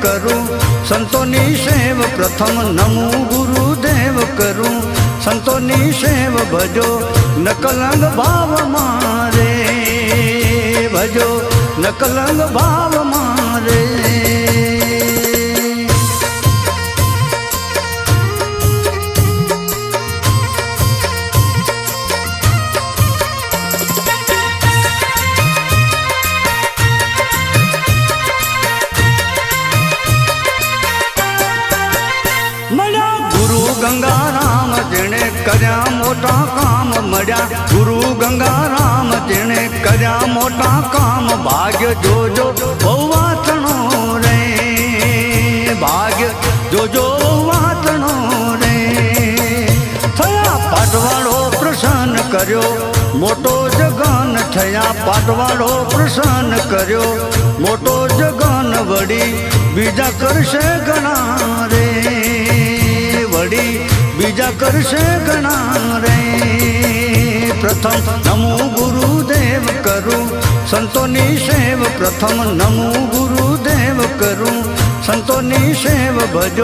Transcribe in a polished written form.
करूं संतोनी सेव प्रथम नमो गुरुदेव करूं संतोनी सेव भजो नकलंग भाव मारे भजो नकलंग भाव मारे गंगाराम जेने कर्या मोटा काम मळ्या गुरु गंगाराम जेने कर्या मोटा काम भाग्य जोजो वातणो रे भाग्य जोजो वातणो रे थया पाटवाड़ो प्रसन्न कर्यो मोटो जगन थया पाटवाड़ो प्रसन्न कर्यो मोटो जगन वड़ी बीजा करशे गणा रे वड़ी बीजा करशे गणा रे प्रथम नमो गुरुदेव करूं संतोनी सेव प्रथम नमो गुरुदेव करूं संतोनी सेव भजो